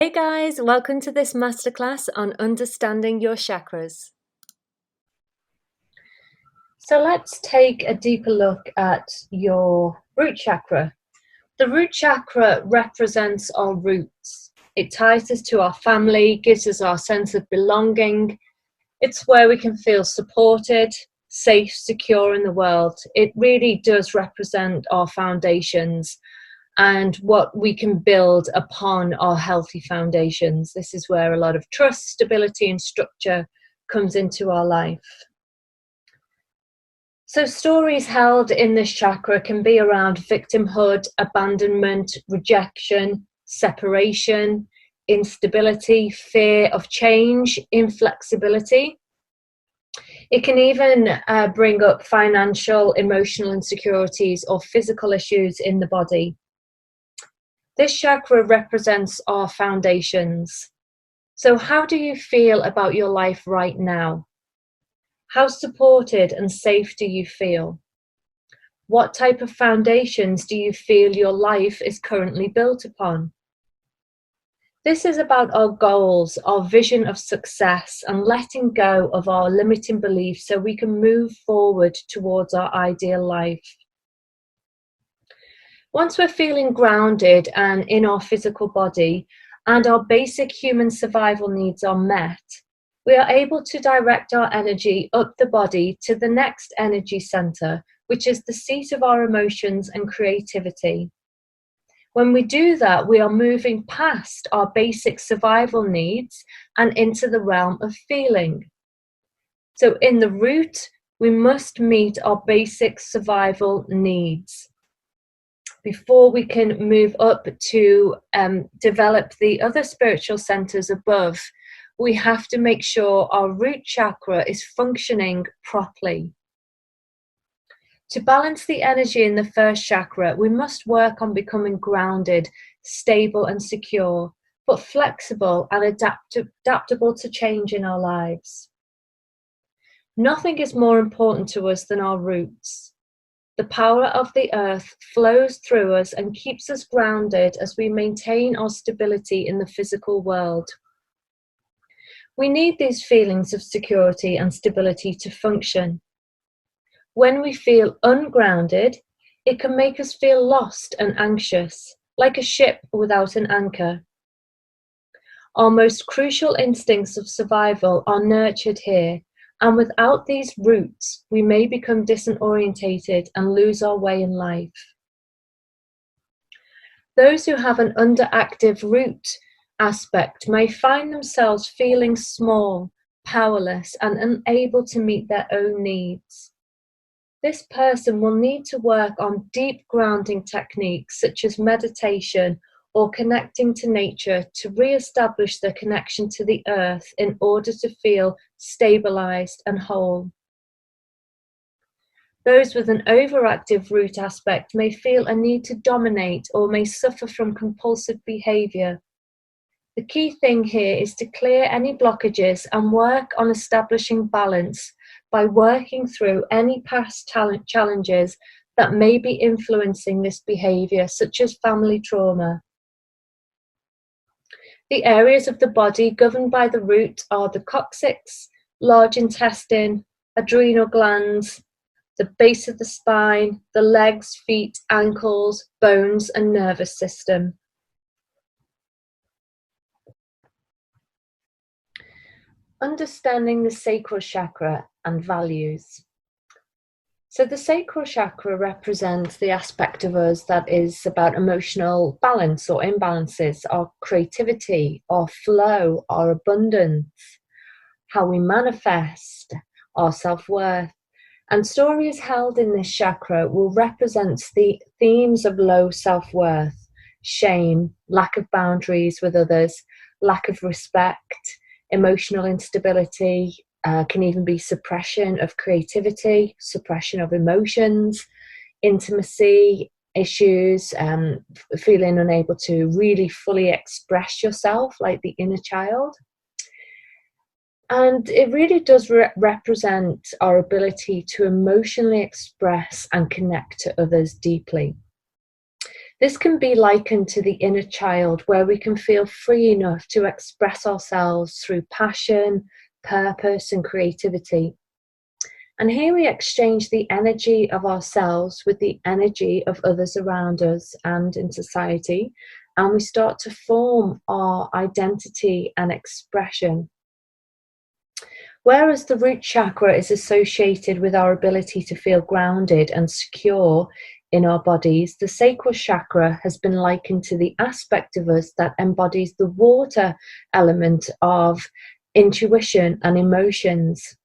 Hey guys, welcome to this masterclass on understanding your chakras. So let's take a deeper look at your root chakra. The root chakra represents our roots. It ties us to our family, gives us our sense of belonging. It's where we can feel supported, safe, secure in the world. It really does represent our foundations and what we can build upon our healthy foundations. This is where a lot of trust, stability, and structure comes into our life. So stories held in this chakra can be around victimhood, abandonment, rejection, separation, instability, fear of change, inflexibility. It can even bring up financial, emotional insecurities or physical issues in the body. This chakra represents our foundations. So how do you feel about your life right now? How supported and safe do you feel? What type of foundations do you feel your life is currently built upon? This is about our goals, our vision of success, and letting go of our limiting beliefs so we can move forward towards our ideal life. Once we're feeling grounded and in our physical body and our basic human survival needs are met, we are able to direct our energy up the body to the next energy center, which is the seat of our emotions and creativity. When we do that, we are moving past our basic survival needs and into the realm of feeling. So in the root, we must meet our basic survival needs before we can move up to develop the other spiritual centers above. We have to make sure our root chakra is functioning properly. To balance the energy in the first chakra, we must work on becoming grounded, stable and secure, but flexible and adaptable to change in our lives. Nothing is more important to us than our roots. The power of the earth flows through us and keeps us grounded as we maintain our stability in the physical world. We need these feelings of security and stability to function. When we feel ungrounded, it can make us feel lost and anxious, like a ship without an anchor. Our most crucial instincts of survival are nurtured here, and without these roots, we may become disorientated and lose our way in life. Those who have an underactive root aspect may find themselves feeling small, powerless, and unable to meet their own needs. This person will need to work on deep grounding techniques such as meditation or connecting to nature to re-establish their connection to the earth in order to feel stabilized and whole. Those with an overactive root aspect may feel a need to dominate or may suffer from compulsive behavior. The key thing here is to clear any blockages and work on establishing balance by working through any past challenges that may be influencing this behavior, such as family trauma. The areas of the body governed by the root are the coccyx, large intestine, adrenal glands, the base of the spine, the legs, feet, ankles, bones, and nervous system. Understanding the sacral chakra and values. So the sacral chakra represents the aspect of us that is about emotional balance or imbalances, our creativity, our flow, our abundance, how we manifest, our self-worth. And stories held in this chakra will represent the themes of low self-worth, shame, lack of boundaries with others, lack of respect, emotional instability, can even be suppression of creativity, suppression of emotions, intimacy issues, feeling unable to really fully express yourself like the inner child. And it really does represent our ability to emotionally express and connect to others deeply. This can be likened to the inner child, where we can feel free enough to express ourselves through passion, purpose, and creativity. And here we exchange the energy of ourselves with the energy of others around us and in society, and we start to form our identity and expression. Whereas the root chakra is associated with our ability to feel grounded and secure in our bodies, the sacral chakra has been likened to the aspect of us that embodies the water element of intuition and emotions.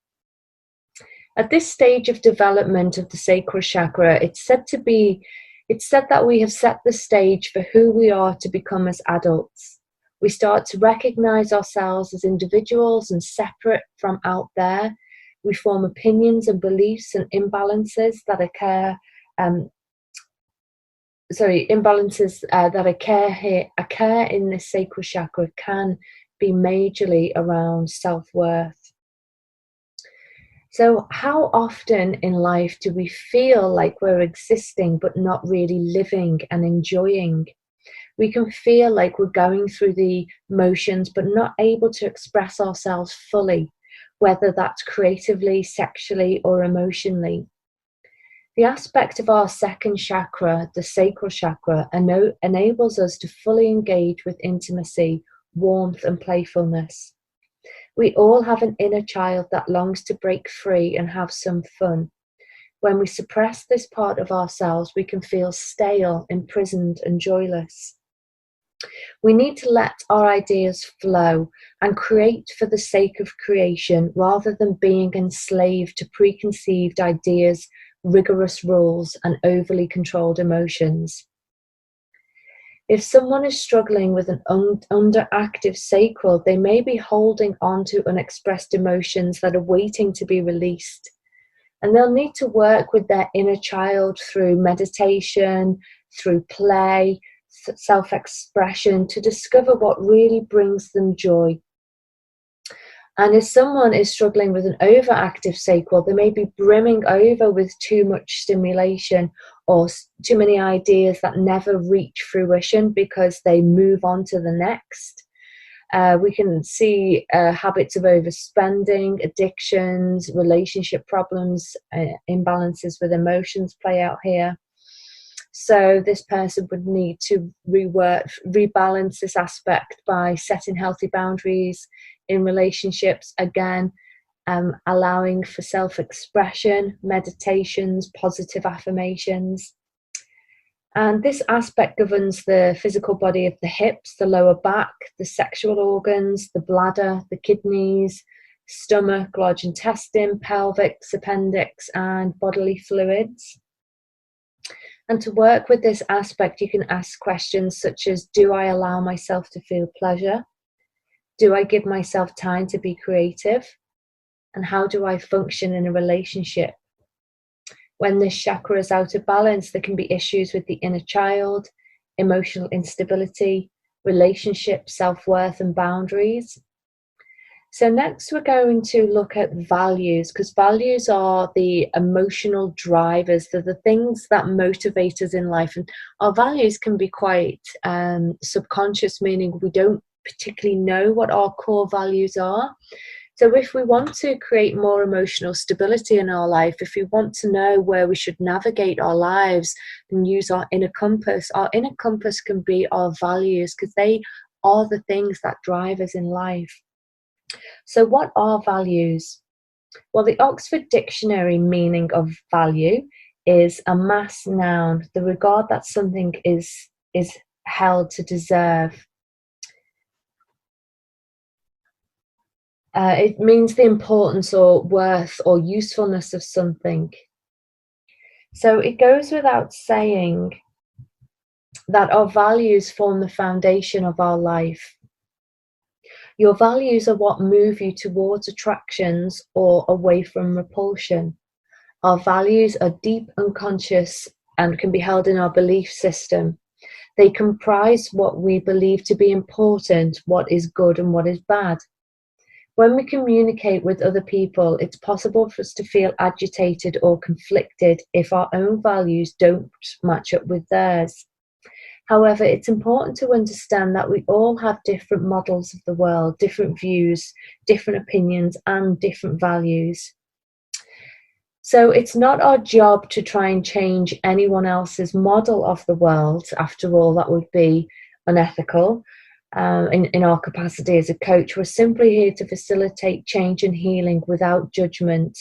At this stage of development of the sacral chakra, it's said that we have set the stage for who we are to become as adults. We start to recognize ourselves as individuals and separate from out there. We form opinions and beliefs, and imbalances that occur in this sacral chakra can be majorly around self-worth. So how often in life do we feel like we're existing but not really living and enjoying? We can feel like we're going through the motions but not able to express ourselves fully, whether that's creatively, sexually, or emotionally. The aspect of our second chakra, the sacral chakra, enables us to fully engage with intimacy, warmth, and playfulness. We all have an inner child that longs to break free and have some fun. When we suppress this part of ourselves, we can feel stale, imprisoned, and joyless. We need to let our ideas flow and create for the sake of creation, rather than being enslaved to preconceived ideas, rigorous rules, and overly controlled emotions. If someone is struggling with an underactive sacral, they may be holding on to unexpressed emotions that are waiting to be released. And they'll need to work with their inner child through meditation, through play, self-expression, to discover what really brings them joy. And if someone is struggling with an overactive sacral, they may be brimming over with too much stimulation or too many ideas that never reach fruition because they move on to the next. We can see habits of overspending, addictions, relationship problems, imbalances with emotions play out here. So this person would need to rebalance this aspect by setting healthy boundaries in relationships, again, allowing for self-expression, meditations, positive affirmations. And this aspect governs the physical body of the hips, the lower back, the sexual organs, the bladder, the kidneys, stomach, large intestine, pelvis, appendix, and bodily fluids. And to work with this aspect, you can ask questions such as, do I allow myself to feel pleasure? Do I give myself time to be creative? And how do I function in a relationship? When this chakra is out of balance, there can be issues with the inner child, emotional instability, relationship, self-worth, and boundaries. So next we're going to look at values, because values are the emotional drivers. They're the things that motivate us in life. And our values can be quite subconscious, meaning we don't particularly know what our core values are. So if we want to create more emotional stability in our life, if we want to know where we should navigate our lives and use our inner compass can be our values, because they are the things that drive us in life. So what are values? Well, the Oxford Dictionary meaning of value is a mass noun, the regard that something is held to deserve. It means the importance or worth or usefulness of something. So it goes without saying that our values form the foundation of our life. Your values are what move you towards attractions or away from repulsion. Our values are deep unconscious and can be held in our belief system. They comprise what we believe to be important, what is good and what is bad. When we communicate with other people, it's possible for us to feel agitated or conflicted if our own values don't match up with theirs. However, it's important to understand that we all have different models of the world, different views, different opinions, and different values. So it's not our job to try and change anyone else's model of the world. After all, that would be unethical. In our capacity as a coach, we're simply here to facilitate change and healing without judgment.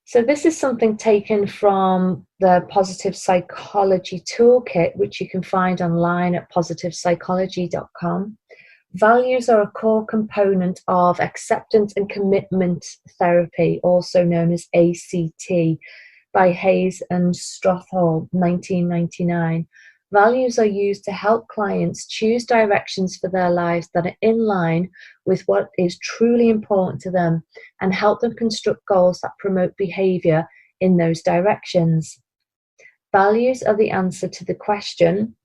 So this is something taken from the Positive Psychology Toolkit, which you can find online at positivepsychology.com. Values are a core component of acceptance and commitment therapy, also known as ACT, by Hayes and Strothall, 1999. Values are used to help clients choose directions for their lives that are in line with what is truly important to them and help them construct goals that promote behavior in those directions. Values are the answer to the question,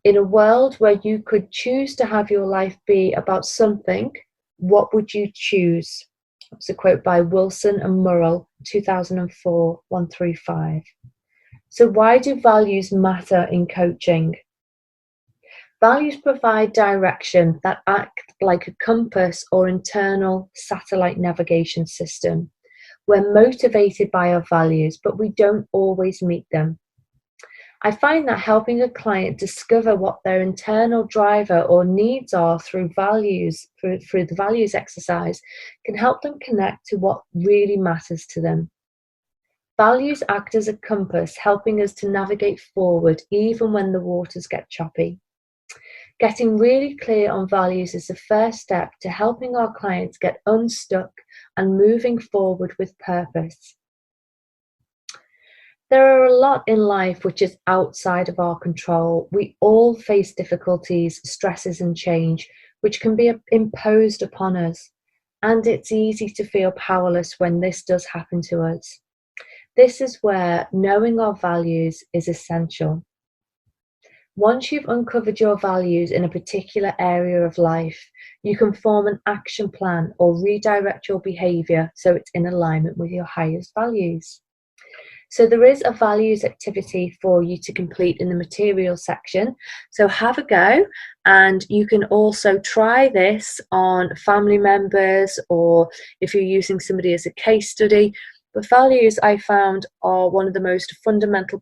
in a world where you could choose to have your life be about something, what would you choose? That's a quote by Wilson and Murrell, 2004, 135. So why do values matter in coaching? Values provide direction that act like a compass or internal satellite navigation system. We're motivated by our values, but we don't always meet them. I find that helping a client discover what their internal driver or needs are through the values exercise can help them connect to what really matters to them. Values act as a compass, helping us to navigate forward even when the waters get choppy. Getting really clear on values is the first step to helping our clients get unstuck and moving forward with purpose. There are a lot in life which is outside of our control. We all face difficulties, stresses, and change, which can be imposed upon us. And it's easy to feel powerless when this does happen to us. This is where knowing our values is essential. Once you've uncovered your values in a particular area of life, you can form an action plan or redirect your behavior so it's in alignment with your highest values. So there is a values activity for you to complete in the material section. So have a go, and you can also try this on family members or if you're using somebody as a case study. But values, I found, are one of the most fundamental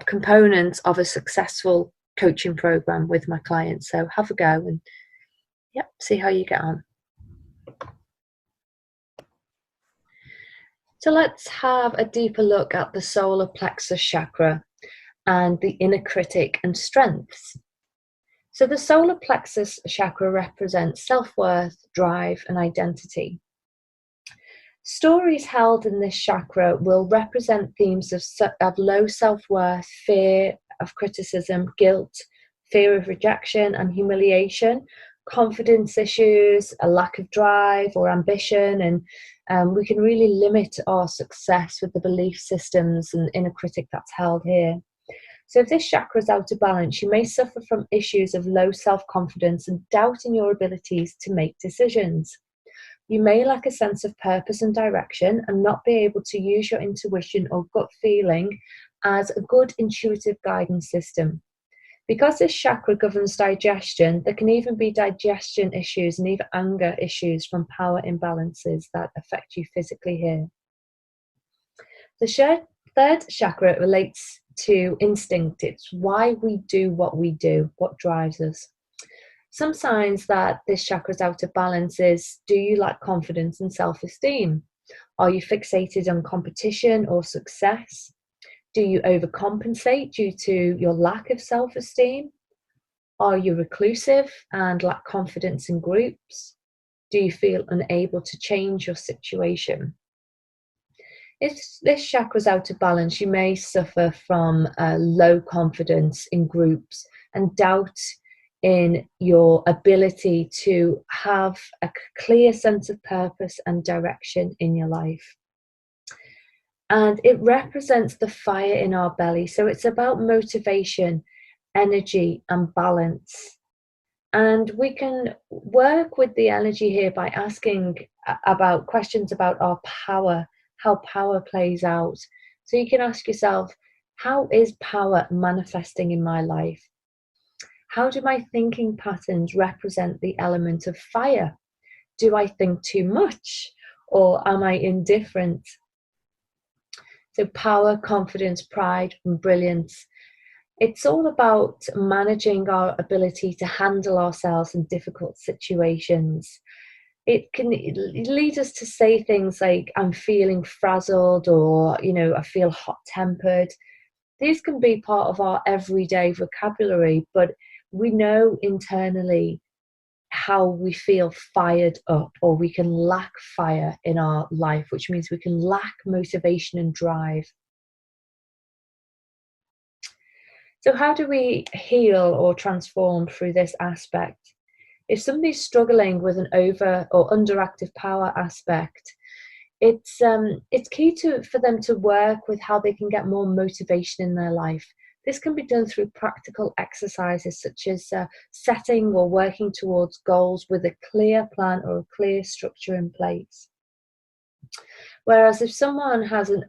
components of a successful coaching program with my clients. So have a go and see how you get on. So let's have a deeper look at the solar plexus chakra and the inner critic and strengths. So the solar plexus chakra represents self-worth, drive, and identity. Stories held in this chakra will represent themes of low self-worth, fear of criticism, guilt, fear of rejection and humiliation, confidence issues, a lack of drive or ambition, and we can really limit our success with the belief systems and inner critic that's held here. So if this chakra is out of balance, you may suffer from issues of low self-confidence and doubt in your abilities to make decisions. You may lack a sense of purpose and direction and not be able to use your intuition or gut feeling as a good intuitive guidance system. Because this chakra governs digestion, there can even be digestion issues and even anger issues from power imbalances that affect you physically here. The third chakra relates to instinct. It's why we do, what drives us. Some signs that this chakra is out of balance is, do you lack confidence and self-esteem? Are you fixated on competition or success? Do you overcompensate due to your lack of self-esteem? Are you reclusive and lack confidence in groups? Do you feel unable to change your situation? If this chakra is out of balance, you may suffer from low confidence in groups and doubt in your ability to have a clear sense of purpose and direction in your life. And it represents the fire in our belly. So it's about motivation, energy, and balance. And we can work with the energy here by asking about questions about our power, how power plays out. So you can ask yourself, How is power manifesting in my life? How do my thinking patterns represent the element of fire? Do I think too much, or am I indifferent? So power, confidence, pride, and brilliance. It's all about managing our ability to handle ourselves in difficult situations. It can lead us to say things like, I'm feeling frazzled, or, I feel hot-tempered. These can be part of our everyday vocabulary, but we know internally how we feel fired up, or we can lack fire in our life, which means we can lack motivation and drive. So how do we heal or transform through this aspect? If somebody's struggling with an over or underactive power aspect, it's key for them to work with how they can get more motivation in their life. This can be done through practical exercises such as setting or working towards goals with a clear plan or a clear structure in place. Whereas if someone has an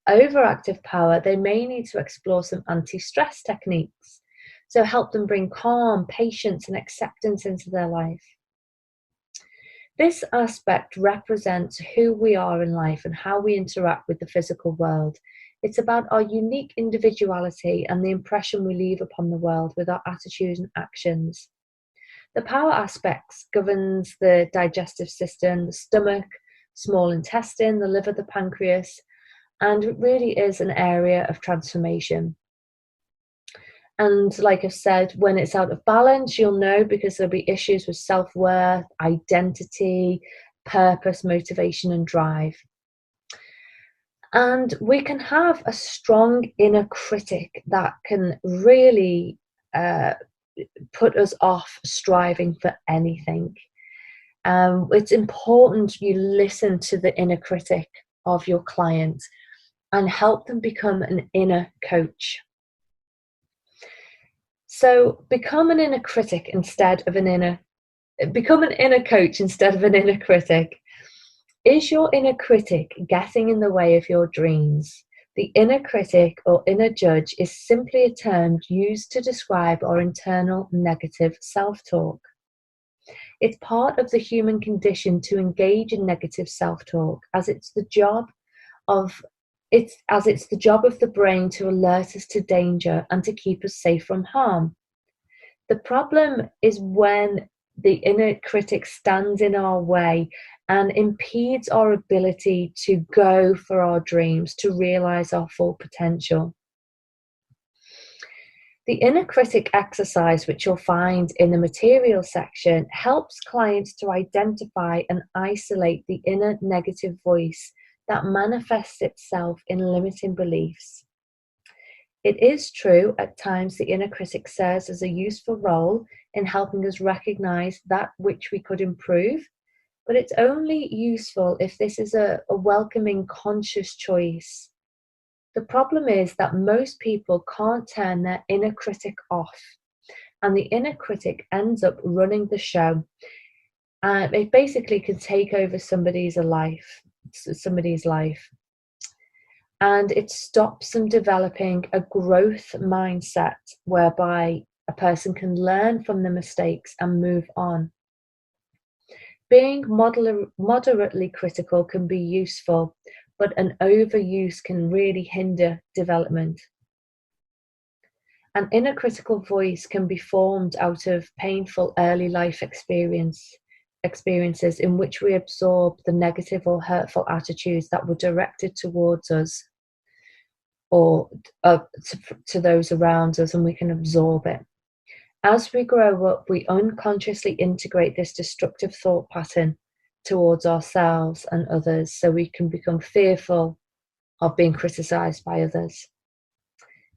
overactive power, they may need to explore some anti-stress techniques. So help them bring calm, patience, and acceptance into their life. This aspect represents who we are in life and how we interact with the physical world. It's about our unique individuality and the impression we leave upon the world with our attitudes and actions. The power aspects governs the digestive system, the stomach, small intestine, the liver, the pancreas, and it really is an area of transformation. And like I've said, when it's out of balance, you'll know, because there'll be issues with self-worth, identity, purpose, motivation, and drive. And we can have a strong inner critic that can really put us off striving for anything. It's important you listen to the inner critic of your client and help them become an inner coach. So become an inner critic instead of become an inner coach instead of an inner critic. Is your inner critic getting in the way of your dreams? The inner critic or inner judge is simply a term used to describe our internal negative self-talk. It's part of the human condition to engage in negative self-talk, as it's the job of the brain to alert us to danger and to keep us safe from harm. The problem is when the inner critic stands in our way and impedes our ability to go for our dreams, to realize our full potential. The inner critic exercise, which you'll find in the material section, helps clients to identify and isolate the inner negative voice that manifests itself in limiting beliefs. It is true, at times the inner critic serves as a useful role in helping us recognize that which we could improve, but it's only useful if this is a welcoming, conscious choice. The problem is that most people can't turn their inner critic off, and the inner critic ends up running the show. It basically can take over somebody's life. And it stops them developing a growth mindset whereby a person can learn from the mistakes and move on. Being moderately critical can be useful, but an overuse can really hinder development. An inner critical voice can be formed out of painful early life experiences in which we absorb the negative or hurtful attitudes that were directed towards us or to those around us, and we can absorb it. As we grow up, we unconsciously integrate this destructive thought pattern towards ourselves and others, so we can become fearful of being criticized by others.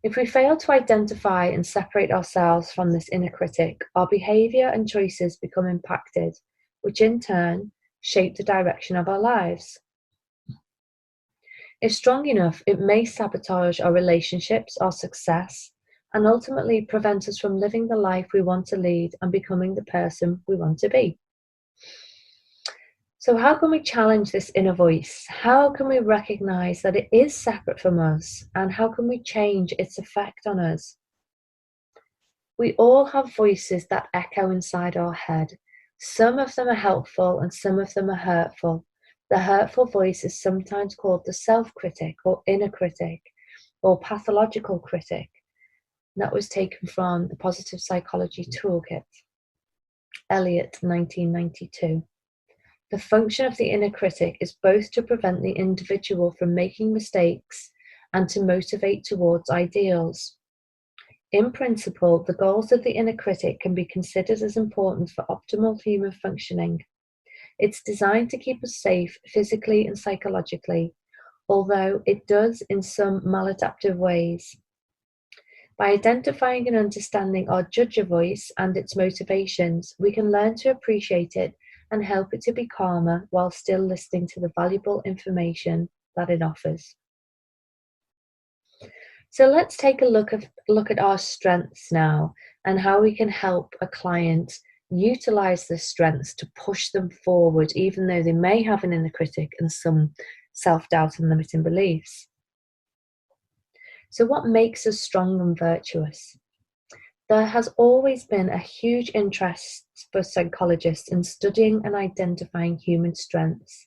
If we fail to identify and separate ourselves from this inner critic, our behavior and choices become impacted, which in turn shape the direction of our lives. If strong enough, it may sabotage our relationships, our success, and ultimately prevent us from living the life we want to lead and becoming the person we want to be. So how can we challenge this inner voice? How can we recognize that it is separate from us? And how can we change its effect on us? We all have voices that echo inside our head. Some of them are helpful and some of them are hurtful. The hurtful voice is sometimes called the self-critic or inner critic or pathological critic. That was taken from the Positive Psychology Toolkit, Eliot, 1992. The function of the inner critic is both to prevent the individual from making mistakes and to motivate towards ideals. In principle, the goals of the inner critic can be considered as important for optimal human functioning. It's designed to keep us safe physically and psychologically, although it does in some maladaptive ways. By identifying and understanding our judger voice and its motivations, we can learn to appreciate it and help it to be calmer while still listening to the valuable information that it offers. So let's take a look at our strengths now and how we can help a client utilize the strengths to push them forward, even though they may have an inner critic and some self-doubt and limiting beliefs. So what makes us strong and virtuous? There has always been a huge interest for psychologists in studying and identifying human strengths.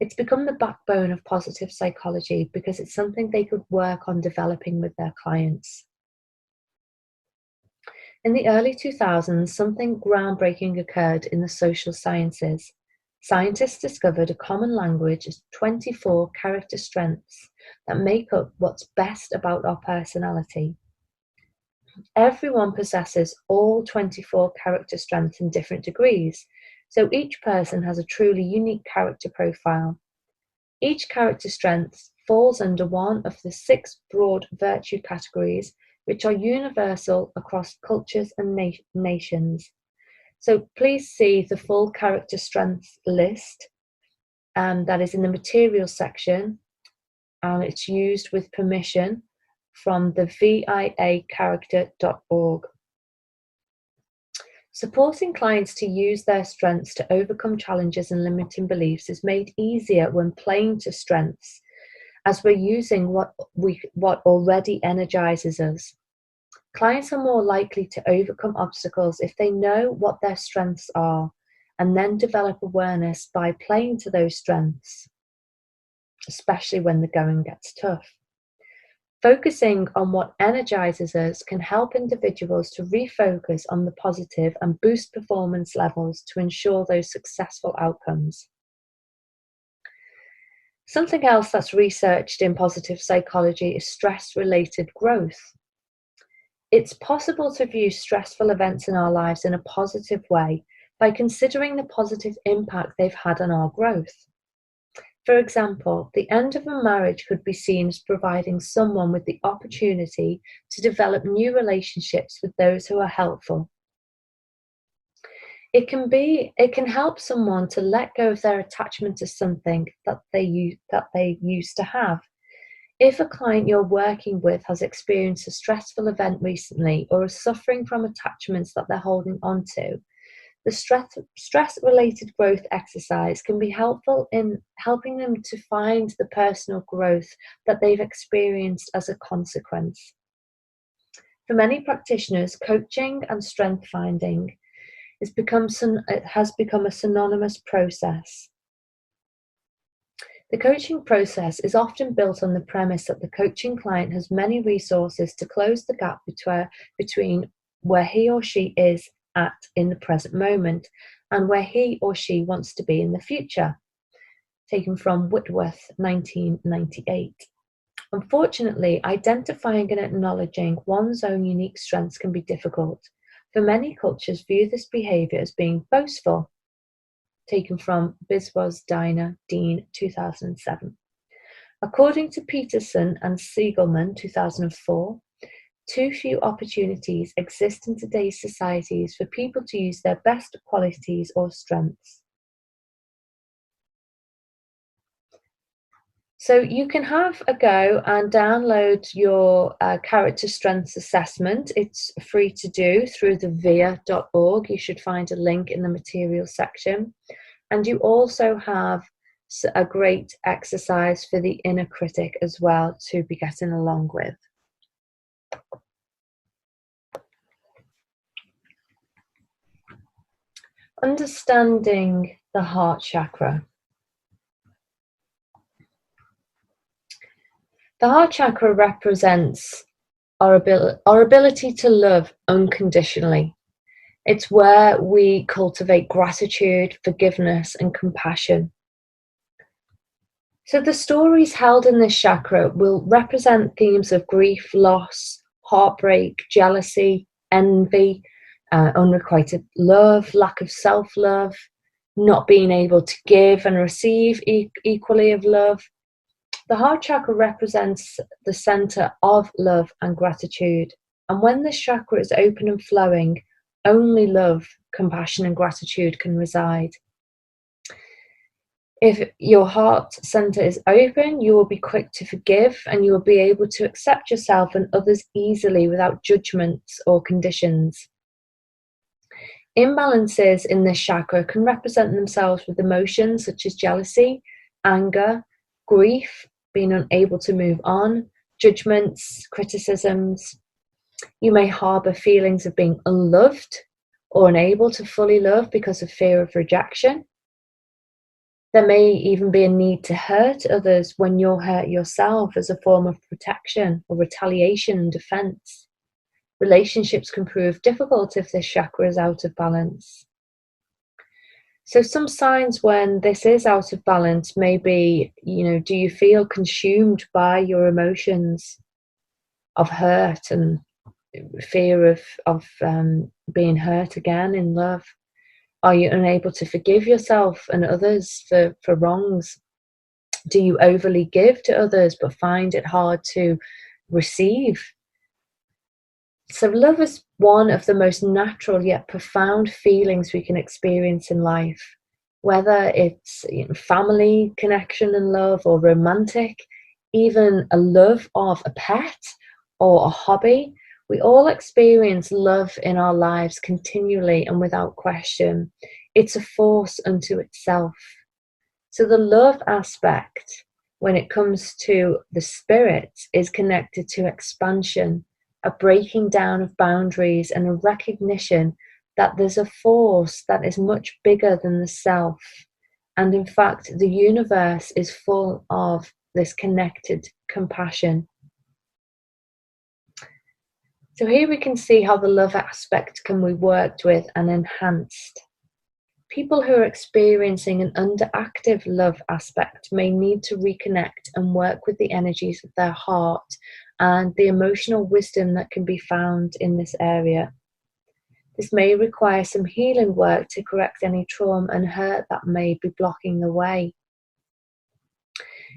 It's become the backbone of positive psychology because it's something they could work on developing with their clients. In the early 2000s, something groundbreaking occurred in the social sciences. Scientists discovered a common language of 24 character strengths that make up what's best about our personality. Everyone possesses all 24 character strengths in different degrees, so each person has a truly unique character profile. Each character strength falls under one of the 6 broad virtue categories, which are universal across cultures and nations. So please see the full character strengths list that is in the materials section, and it's used with permission from the viacharacter.org. Supporting clients to use their strengths to overcome challenges and limiting beliefs is made easier when playing to strengths, as we're using what already energizes us. Clients are more likely to overcome obstacles if they know what their strengths are and then develop awareness by playing to those strengths, especially when the going gets tough. Focusing on what energizes us can help individuals to refocus on the positive and boost performance levels to ensure those successful outcomes. Something else that's researched in positive psychology is stress-related growth. It's possible to view stressful events in our lives in a positive way by considering the positive impact they've had on our growth. For example, the end of a marriage could be seen as providing someone with the opportunity to develop new relationships with those who are helpful. It can help someone to let go of their attachment to something that they used to have. If a client you're working with has experienced a stressful event recently or is suffering from attachments that they're holding on to, the stress-related growth exercise can be helpful in helping them to find the personal growth that they've experienced as a consequence. For many practitioners, coaching and strength finding has become a synonymous process. The coaching process is often built on the premise that the coaching client has many resources to close the gap between where he or she is at in the present moment and where he or she wants to be in the future. Taken from Whitworth, 1998. Unfortunately, identifying and acknowledging one's own unique strengths can be difficult. For many cultures view this behavior as being boastful. Taken from Biswas Dean, 2007. According to Peterson and Siegelman, 2004, too few opportunities exist in today's societies for people to use their best qualities or strengths. So you can have a go and download your character strengths assessment. It's free to do through the via.org. You should find a link in the materials section. And you also have a great exercise for the inner critic as well to be getting along with. Understanding the heart chakra. The heart chakra represents our ability to love unconditionally. It's where we cultivate gratitude, forgiveness, and compassion. So the stories held in this chakra will represent themes of grief, loss, heartbreak, jealousy, envy, unrequited love, lack of self-love, not being able to give and receive equally of love. The heart chakra represents the center of love and gratitude. And when this chakra is open and flowing, only love, compassion, and gratitude can reside. If your heart center is open, you will be quick to forgive, and you will be able to accept yourself and others easily without judgments or conditions. Imbalances in this chakra can represent themselves with emotions such as jealousy, anger, grief, being unable to move on, judgments, criticisms. You may harbor feelings of being unloved or unable to fully love because of fear of rejection. There may even be a need to hurt others when you're hurt yourself as a form of protection or retaliation and defense. Relationships can prove difficult if this chakra is out of balance. So some signs when this is out of balance may be, do you feel consumed by your emotions of hurt and fear of being hurt again in love? Are you unable to forgive yourself and others for wrongs? Do you overly give to others but find it hard to receive? So love is one of the most natural yet profound feelings we can experience in life. Whether it's family connection and love, or romantic, even a love of a pet or a hobby, we all experience love in our lives continually and without question. It's a force unto itself. So the love aspect, when it comes to the spirit, is connected to expansion, a breaking down of boundaries, and a recognition that there's a force that is much bigger than the self. And in fact, the universe is full of this connected compassion. So here we can see how the love aspect can be worked with and enhanced. People who are experiencing an underactive love aspect may need to reconnect and work with the energies of their heart and the emotional wisdom that can be found in this area. This may require some healing work to correct any trauma and hurt that may be blocking the way.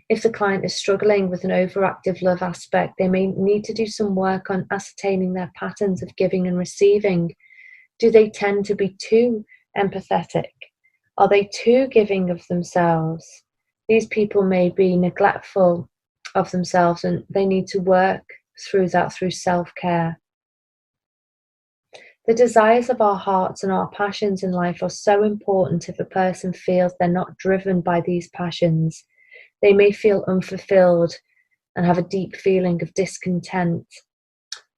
If the client is struggling with an overactive love aspect, they may need to do some work on ascertaining their patterns of giving and receiving. Do they tend to be too empathetic? Are they too giving of themselves? These people may be neglectful of themselves, and they need to work through that through self-care. The desires of our hearts and our passions in life are so important. If a person feels they're not driven by these passions, they may feel unfulfilled and have a deep feeling of discontent.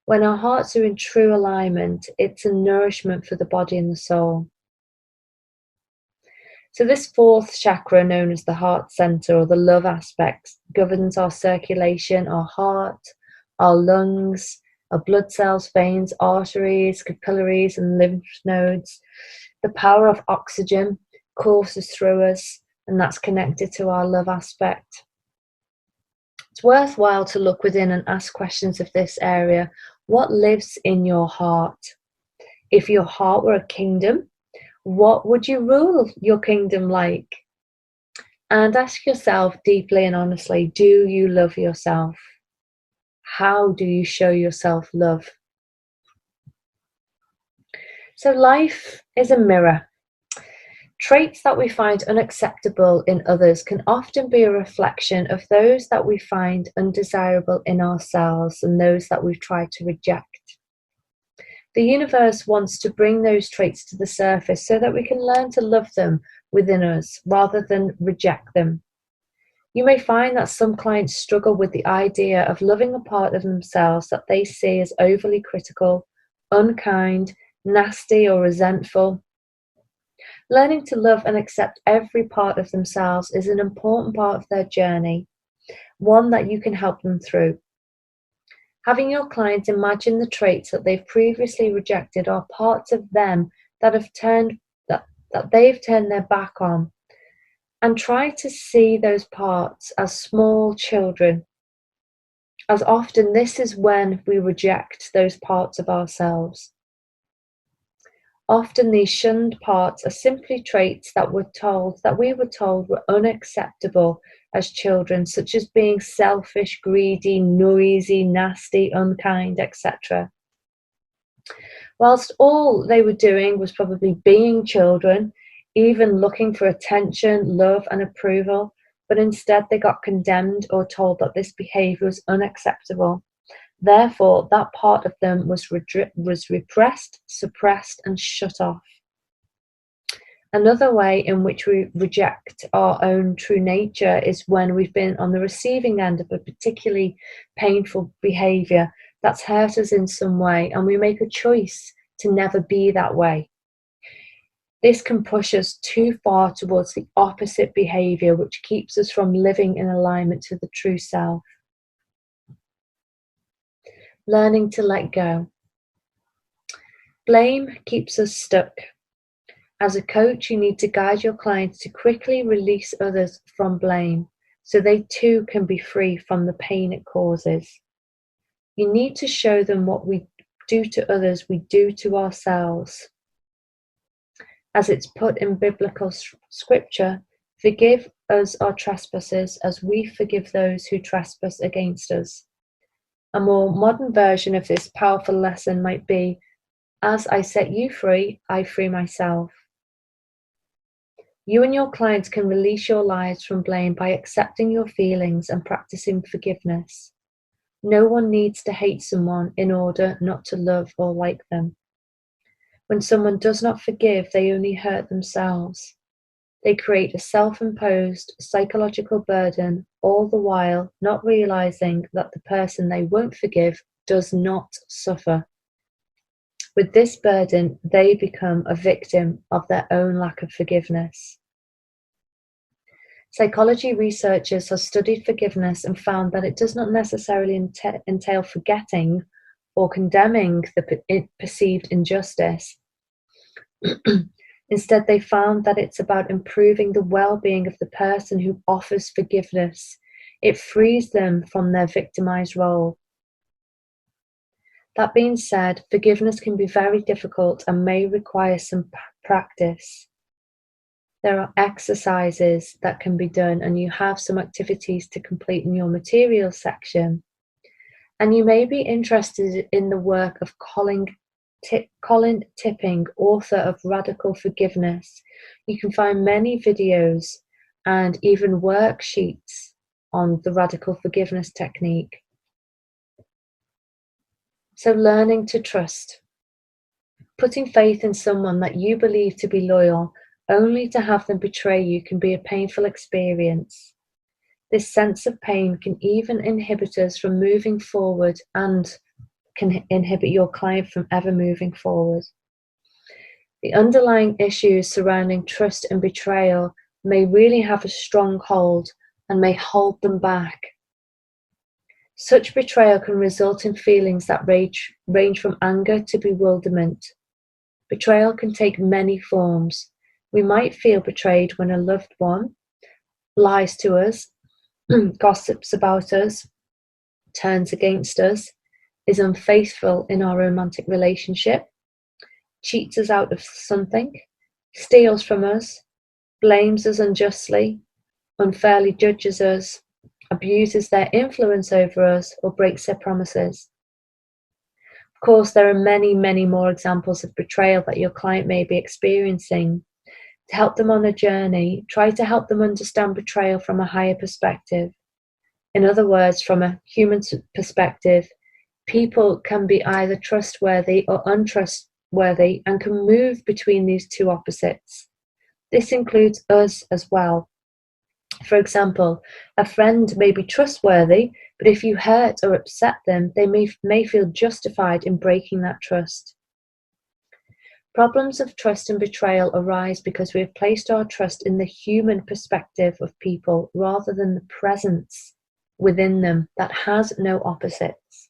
When our hearts are in true alignment, it's a nourishment for the body and the soul. So this fourth chakra, known as the heart center or the love aspect, governs our circulation, our heart, our lungs, our blood cells, veins, arteries, capillaries, and lymph nodes. The power of oxygen courses through us, and that's connected to our love aspect. It's worthwhile to look within and ask questions of this area. What lives in your heart? If your heart were a kingdom, what would you rule your kingdom like? And ask yourself deeply and honestly, do you love yourself? How do you show yourself love? So life is a mirror. Traits that we find unacceptable in others can often be a reflection of those that we find undesirable in ourselves and those that we've tried to reject. The universe wants to bring those traits to the surface so that we can learn to love them within us rather than reject them. You may find that some clients struggle with the idea of loving a part of themselves that they see as overly critical, unkind, nasty, or resentful. Learning to love and accept every part of themselves is an important part of their journey, one that you can help them through. Having your clients imagine the traits that they've previously rejected are parts of them that they've turned their back on, and try to see those parts as small children, as often this is when we reject those parts of ourselves. Often these shunned parts are simply traits that we were told were unacceptable as children, such as being selfish, greedy, noisy, nasty, unkind, etc. Whilst all they were doing was probably being children, even looking for attention, love, and approval, but instead they got condemned or told that this behaviour was unacceptable. Therefore, that part of them was repressed, suppressed, and shut off. Another way in which we reject our own true nature is when we've been on the receiving end of a particularly painful behaviour that's hurt us in some way, and we make a choice to never be that way. This can push us too far towards the opposite behaviour, which keeps us from living in alignment to the true self. Learning to let go. Blame keeps us stuck. As a coach, you need to guide your clients to quickly release others from blame, so they too can be free from the pain it causes. You need to show them what we do to others, we do to ourselves. As it's put in biblical scripture, forgive us our trespasses as we forgive those who trespass against us. A more modern version of this powerful lesson might be, as I set you free, I free myself. You and your clients can release your lives from blame by accepting your feelings and practicing forgiveness. No one needs to hate someone in order not to love or like them. When someone does not forgive, they only hurt themselves. They create a self-imposed psychological burden, all the while not realizing that the person they won't forgive does not suffer. With this burden, they become a victim of their own lack of forgiveness. Psychology researchers have studied forgiveness and found that it does not necessarily entail forgetting or condemning the perceived injustice. Instead, they found that it's about improving the well-being of the person who offers forgiveness. It frees them from their victimized role. That being said, forgiveness can be very difficult and may require some practice. There are exercises that can be done, and you have some activities to complete in your materials section. And you may be interested in the work of Colin Tipping, author of Radical Forgiveness. You can find many videos and even worksheets on the radical forgiveness technique. So learning to trust. Putting faith in someone that you believe to be loyal, only to have them betray you, can be a painful experience. This sense of pain can even inhibit us from moving forward and can inhibit your client from ever moving forward. The underlying issues surrounding trust and betrayal may really have a strong hold and may hold them back. Such betrayal can result in feelings that range from anger to bewilderment. Betrayal can take many forms. We might feel betrayed when a loved one lies to us, gossips about us, turns against us, is unfaithful in our romantic relationship, cheats us out of something, steals from us, blames us unjustly, unfairly judges us, abuses their influence over us, or breaks their promises. Of course, there are many, many more examples of betrayal that your client may be experiencing. To help them on a journey, try to help them understand betrayal from a higher perspective. In other words, from a human perspective, People can be either trustworthy or untrustworthy and can move between these two opposites. This includes us as well. For example, a friend may be trustworthy, but if you hurt or upset them, they may feel justified in breaking that trust. Problems of trust and betrayal arise because we have placed our trust in the human perspective of people rather than the presence within them that has no opposites.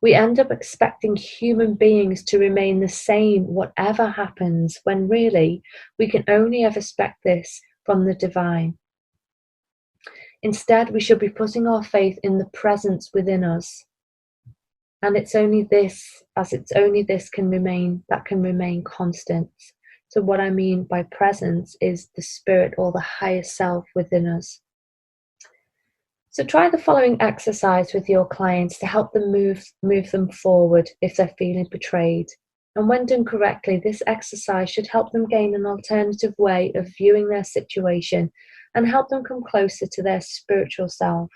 We end up expecting human beings to remain the same whatever happens, when really we can only ever expect this from the divine. Instead, we should be putting our faith in the presence within us. And it's only this can remain constant. So what I mean by presence is the spirit or the higher self within us. So try the following exercise with your clients to help them move them forward if they're feeling betrayed. And when done correctly, this exercise should help them gain an alternative way of viewing their situation and help them come closer to their spiritual self.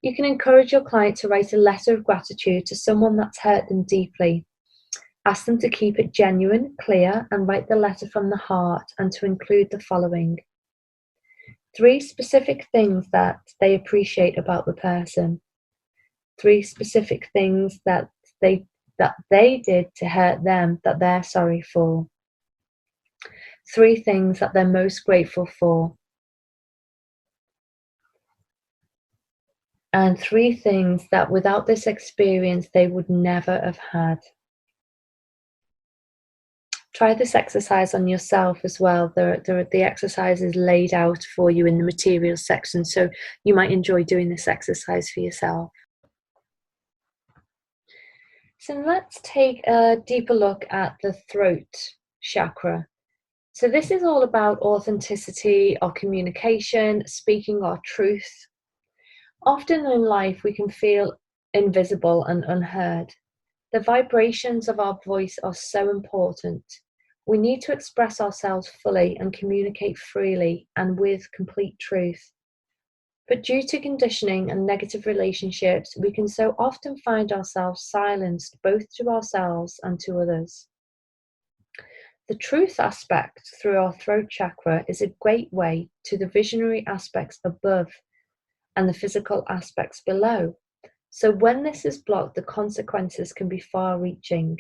You can encourage your client to write a letter of gratitude to someone that's hurt them deeply. Ask them to keep it genuine, clear, and write the letter from the heart, and to include the following: 3 specific things that they appreciate about the person. 3 specific things that they did to hurt them that they're sorry for. 3 things that they're most grateful for. And 3 things that without this experience they would never have had. Try this exercise on yourself as well. The exercise is laid out for you in the materials section, so you might enjoy doing this exercise for yourself. So let's take a deeper look at the throat chakra. So this is all about authenticity, our communication, speaking our truth. Often in life we can feel invisible and unheard. The vibrations of our voice are so important. We need to express ourselves fully and communicate freely and with complete truth. But due to conditioning and negative relationships, we can so often find ourselves silenced both to ourselves and to others. The truth aspect through our throat chakra is a gateway to the visionary aspects above and the physical aspects below. So when this is blocked, the consequences can be far-reaching.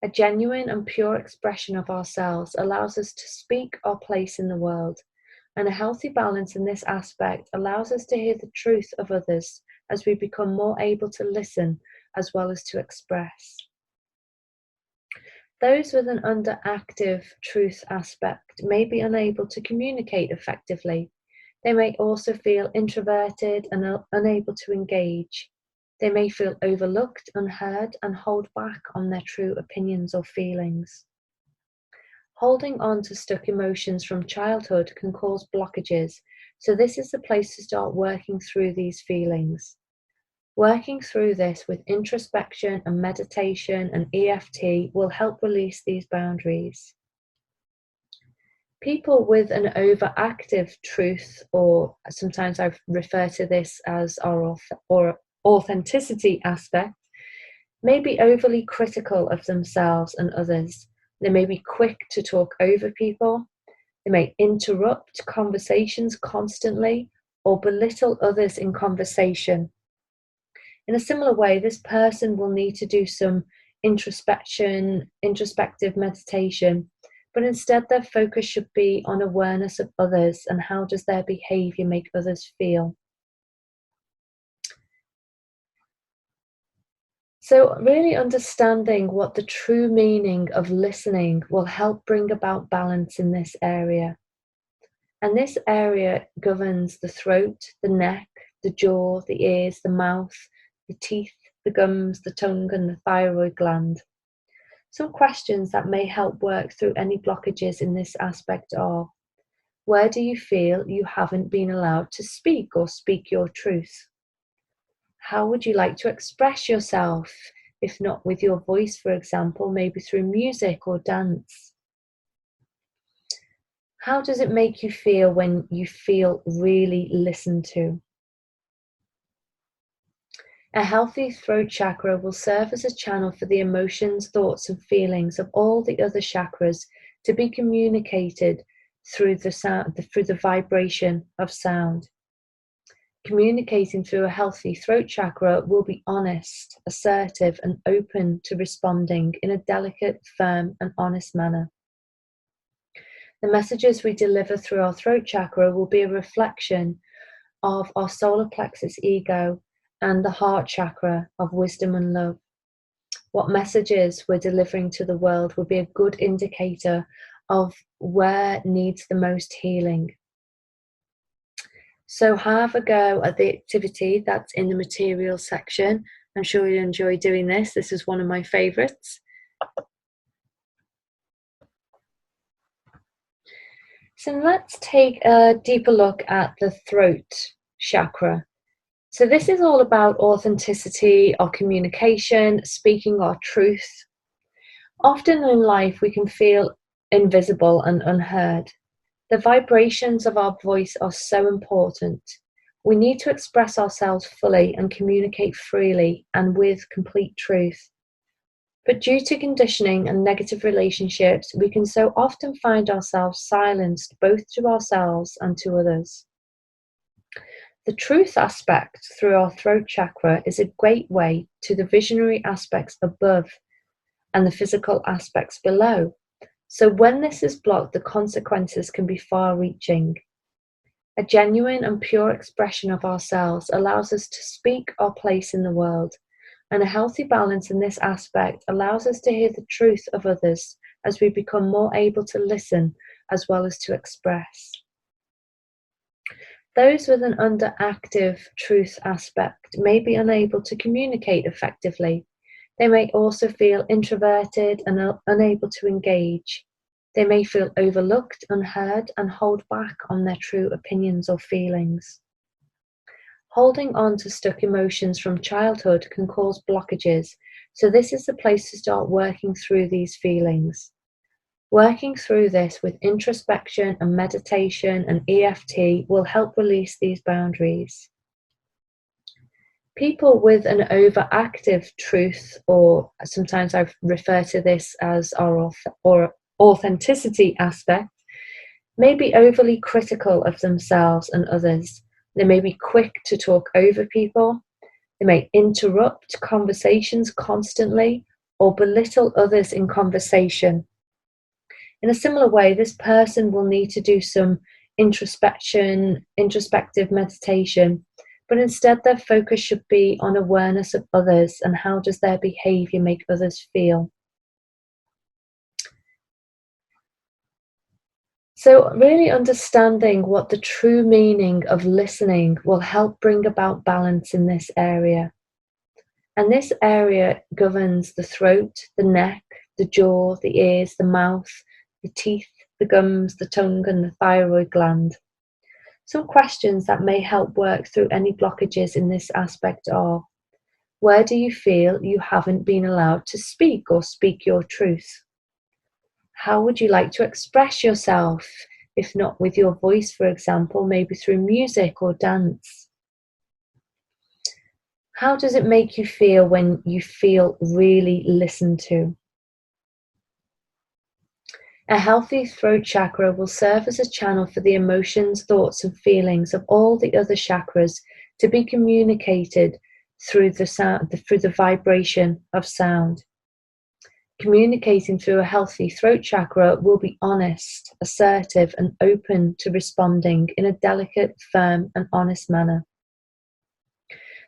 A genuine and pure expression of ourselves allows us to speak our place in the world, and a healthy balance in this aspect allows us to hear the truth of others as we become more able to listen as well as to express. Those with an underactive truth aspect may be unable to communicate effectively. They may also feel introverted and unable to engage. They may feel overlooked, unheard, and hold back on their true opinions or feelings. Holding on to stuck emotions from childhood can cause blockages, so this is the place to start working through these feelings. Working through this with introspection and meditation and EFT will help release these boundaries. People with an overactive truth, or sometimes I refer to this as our authenticity aspect, may be overly critical of themselves and others. They may be quick to talk over people. They may interrupt conversations constantly or belittle others in conversation. In a similar way, this person will need to do some introspective meditation, but instead their focus should be on awareness of others and how does their behavior make others feel. So really understanding what the true meaning of listening will help bring about balance in this area. And this area governs the throat, the neck, the jaw, the ears, the mouth, the teeth, the gums, the tongue, and the thyroid gland. Some questions that may help work through any blockages in this aspect are: where do you feel you haven't been allowed to speak or speak your truth? How would you like to express yourself, if not with your voice, for example, maybe through music or dance? How does it make you feel when you feel really listened to? A healthy throat chakra will serve as a channel for the emotions, thoughts, and feelings of all the other chakras to be communicated through the vibration of sound. Communicating through a healthy throat chakra will be honest, assertive, and open to responding in a delicate, firm, and honest manner. The messages we deliver through our throat chakra will be a reflection of our solar plexus ego and the heart chakra of wisdom and love. What messages we're delivering to the world will be a good indicator of where needs the most healing. So have a go at the activity that's in the materials section. I'm sure you'll enjoy doing this. This is one of my favorites. So let's take a deeper look at the throat chakra. So this is all about authenticity, our communication, speaking our truth. Often in life we can feel invisible and unheard. The vibrations of our voice are so important. We need to express ourselves fully and communicate freely and with complete truth. But due to conditioning and negative relationships, we can so often find ourselves silenced both to ourselves and to others. The truth aspect through our throat chakra is a gateway to the visionary aspects above and the physical aspects below. So when this is blocked, the consequences can be far-reaching. A genuine and pure expression of ourselves allows us to speak our place in the world, and a healthy balance in this aspect allows us to hear the truth of others as we become more able to listen as well as to express. Those with an underactive truth aspect may be unable to communicate effectively. They may also feel introverted and unable to engage. They may feel overlooked, unheard, and hold back on their true opinions or feelings. Holding on to stuck emotions from childhood can cause blockages, so this is the place to start working through these feelings. Working through this with introspection and meditation and EFT will help release these boundaries. People with an overactive truth, or sometimes I refer to this as our authenticity aspect, may be overly critical of themselves and others. They may be quick to talk over people. They may interrupt conversations constantly or belittle others in conversation. In a similar way, this person will need to do some introspective meditation, but instead their focus should be on awareness of others and how does their behavior make others feel. So really understanding what the true meaning of listening will help bring about balance in this area. And this area governs the throat, the neck, the jaw, the ears, the mouth, the teeth, the gums, the tongue, and the thyroid gland. Some questions that may help work through any blockages in this aspect are: where do you feel you haven't been allowed to speak or speak your truth? How would you like to express yourself, if not with your voice, for example, maybe through music or dance? How does it make you feel when you feel really listened to? A healthy throat chakra will serve as a channel for the emotions, thoughts, and feelings of all the other chakras to be communicated through the vibration of sound. Communicating through a healthy throat chakra will be honest, assertive, and open to responding in a delicate, firm, and honest manner.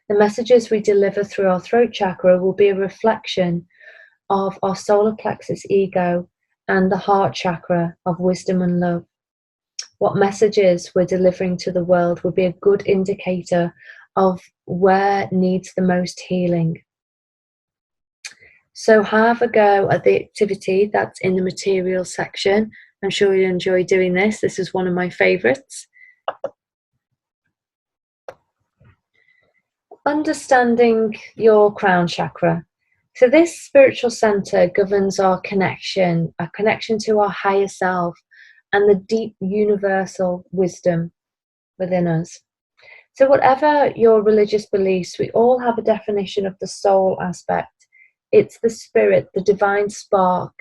The messages we deliver through our throat chakra will be a reflection of our solar plexus ego and the heart chakra of wisdom and love. What messages we're delivering to the world will be a good indicator of where needs the most healing. So have a go at the activity that's in the materials section. I'm sure you'll enjoy doing this. This is one of my favorites. Understanding your crown chakra. So this spiritual center governs our connection to our higher self and the deep universal wisdom within us. So whatever your religious beliefs, we all have a definition of the soul aspect. It's the spirit, the divine spark,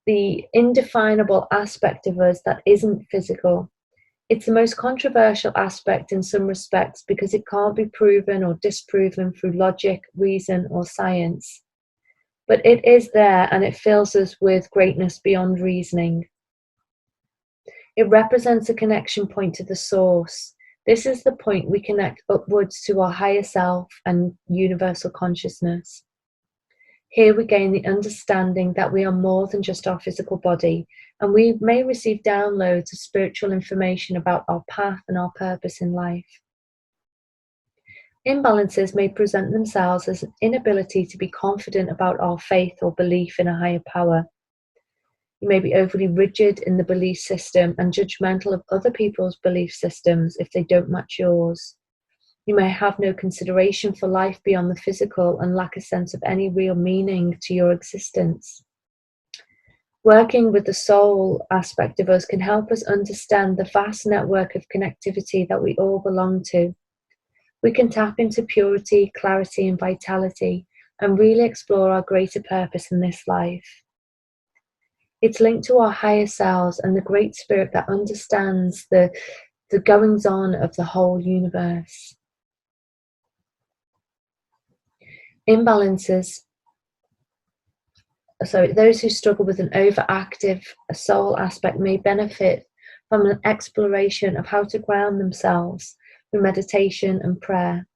the indefinable aspect of us that isn't physical. It's the most controversial aspect in some respects because it can't be proven or disproven through logic, reason, or science. But it is there, and it fills us with greatness beyond reasoning. It represents a connection point to the source. This is the point we connect upwards to our higher self and universal consciousness. Here we gain the understanding that we are more than just our physical body, and we may receive downloads of spiritual information about our path and our purpose in life. Imbalances may present themselves as an inability to be confident about our faith or belief in a higher power. You may be overly rigid in the belief system and judgmental of other people's belief systems if they don't match yours. You may have no consideration for life beyond the physical and lack a sense of any real meaning to your existence. Working with the soul aspect of us can help us understand the vast network of connectivity that we all belong to. We can tap into purity, clarity, and vitality and really explore our greater purpose in this life. It's linked to our higher selves and the great spirit that understands the goings-on of the whole universe. Imbalances, those who struggle with an overactive soul aspect may benefit from an exploration of how to ground themselves through meditation and prayer.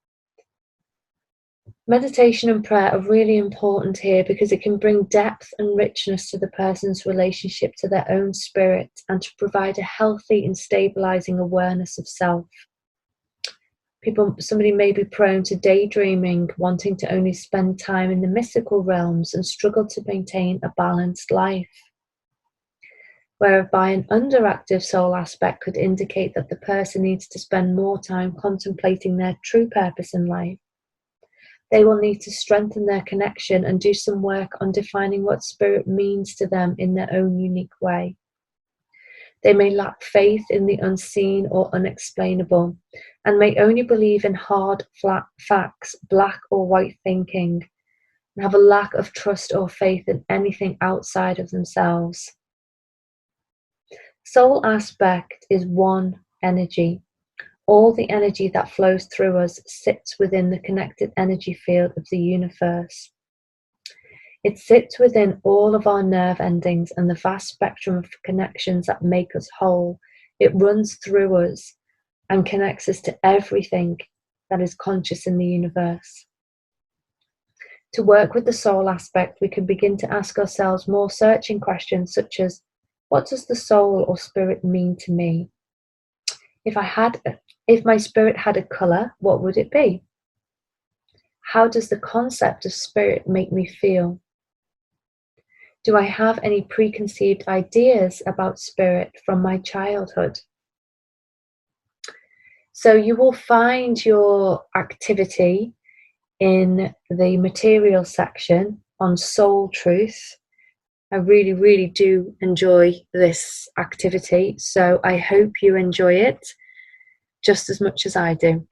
Meditation and prayer are really important here because it can bring depth and richness to the person's relationship to their own spirit and to provide a healthy and stabilizing awareness of self. Somebody may be prone to daydreaming, wanting to only spend time in the mystical realms and struggle to maintain a balanced life. Whereby an underactive soul aspect could indicate that the person needs to spend more time contemplating their true purpose in life. They will need to strengthen their connection and do some work on defining what spirit means to them in their own unique way. They may lack faith in the unseen or unexplainable, and may only believe in hard, flat facts, black or white thinking, and have a lack of trust or faith in anything outside of themselves. Soul aspect is one energy. All the energy that flows through us sits within the connected energy field of the universe. It sits within all of our nerve endings and the vast spectrum of connections that make us whole. It runs through us and connects us to everything that is conscious in the universe. To work with the soul aspect, we can begin to ask ourselves more searching questions such as, what does the soul or spirit mean to me? If my spirit had a colour, what would it be? How does the concept of spirit make me feel? Do I have any preconceived ideas about spirit from my childhood? So you will find your activity in the material section on soul truth. I really, really do enjoy this activity, so I hope you enjoy it just as much as I do.